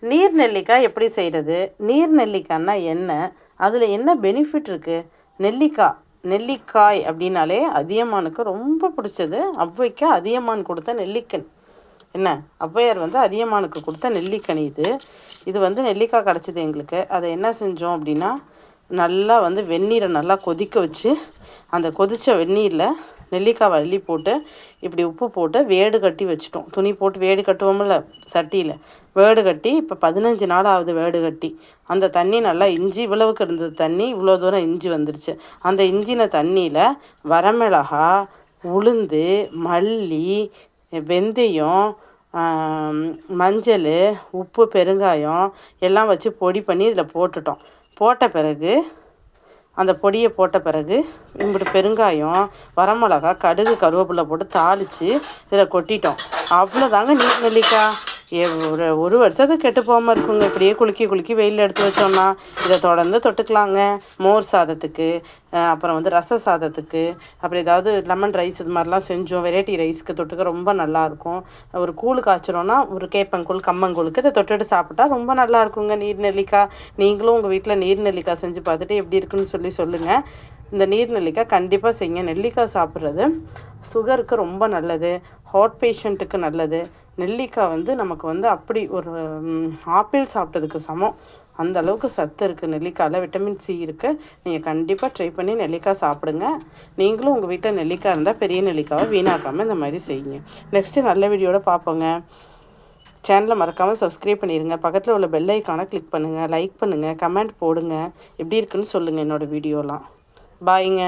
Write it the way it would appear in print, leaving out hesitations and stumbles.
நீர் நெல்லிக்காய் எப்படி செய்கிறது? நீர் நெல்லிக்காய்னா என்ன? அதில் என்ன பெனிஃபிட் இருக்குது? நெல்லிக்காய் அப்படின்னாலே அதியமானுக்கு ரொம்ப பிடிச்சது. ஔவைக்கு அதியமான் கொடுத்த நெல்லிக்கனி. என்ன, ஔவையார் அதியமானுக்கு கொடுத்த நெல்லிக்கனி இது. இது நெல்லிக்காய் கிடச்சிது எங்களுக்கு. அதை என்ன செஞ்சோம் அப்படின்னா, நல்லா வெந்நீரை நல்லா கொதிக்க வச்சு, அந்த கொதித்த வெந்நீரில் நெல்லிக்காய் அள்ளி போட்டு இப்படி உப்பு போட்டு வேடு கட்டி வச்சுட்டோம். துணி போட்டு வேடு கட்டுவோம்ல சட்டியில், வேடு கட்டி இப்போ 15 நாள் ஆகுது வேடு கட்டி. அந்த தண்ணி நல்லா இஞ்சி இவ்வளவுக்கு இருந்தது தண்ணி, இவ்வளோ தூரம் இஞ்சி வந்துருச்சு. அந்த இஞ்சின தண்ணியில் வரமிளகா, உளுந்து, மல்லி, வெந்தயம், மஞ்சள், உப்பு, பெருங்காயம் எல்லாம் வச்சு பொடி பண்ணி இதில் போட்டுட்டோம். போட்ட பிறகு அந்த பொடியை போட்ட பிறகு இப்படி பெருங்காயம், வரமிளகா, கடுகு, கருவேப்பிலை போட்டு தாளித்து இதில் கொட்டிட்டோம். அவ்வளோதாங்க நீர் நெல்லிக்காய். ஒரு வருஷத்துக்கு கெட்டு போகாமல் இருக்குங்க. இப்படியே குலுக்கி வெயிலில் எடுத்து வச்சோம்னா. இதை தொடர்ந்து தொட்டுக்கலாங்க. மோர் சாதத்துக்கு, அப்புறம் ரச சாதத்துக்கு, அப்புறம் ஏதாவது லெமன் ரைஸ் இது மாதிரிலாம் செஞ்சோம். வெரைட்டி ரைஸ்க்கு தொட்டுக்க ரொம்ப நல்லாயிருக்கும். ஒரு கூழ் காய்ச்சிரோன்னா ஒரு கேப்பங்கூழ், கம்மங்கூழுக்கு இதை தொட்டுட்டு சாப்பிட்டா ரொம்ப நல்லா இருக்குங்க நீர் நெல்லிக்காய். நீங்களும் உங்கள் வீட்டில் நீர் நெல்லிக்காய் செஞ்சு பார்த்துட்டு எப்படி இருக்குன்னு சொல்லுங்கள். இந்த நீர் நெல்லிக்காய் கண்டிப்பாக செய்யுங்க. நெல்லிக்காய் சாப்பிட்றது சுகருக்கு ரொம்ப நல்லது, ஹார்ட் பேஷண்ட்டுக்கு நல்லது. நெல்லிக்காய் நமக்கு அப்படி ஒரு ஆப்பிள் சாப்பிட்டதுக்கு சமம். அந்த அளவுக்கு சத்து இருக்குது நெல்லிக்காயில், விட்டமின் சி இருக்குது. நீங்கள் கண்டிப்பாக ட்ரை பண்ணி நெல்லிக்காய் சாப்பிடுங்க. நீங்களும் உங்கள் வீட்டில் நெல்லிக்காய் இருந்தால் பெரிய நெல்லிக்காவை வீணாக்காமல் இந்த மாதிரி செய்யுங்க. நெக்ஸ்ட்டு நல்ல வீடியோட பார்ப்போங்க. சேனலை மறக்காமல் சப்ஸ்கிரைப் பண்ணிடுங்க. பக்கத்தில் உள்ள பெல் ஐக்கானை கிளிக் பண்ணுங்கள், லைக் பண்ணுங்கள், கமெண்ட் போடுங்க. எப்படி இருக்குன்னு சொல்லுங்கள் என்னோடய வீடியோலாம். பாய்ங்க.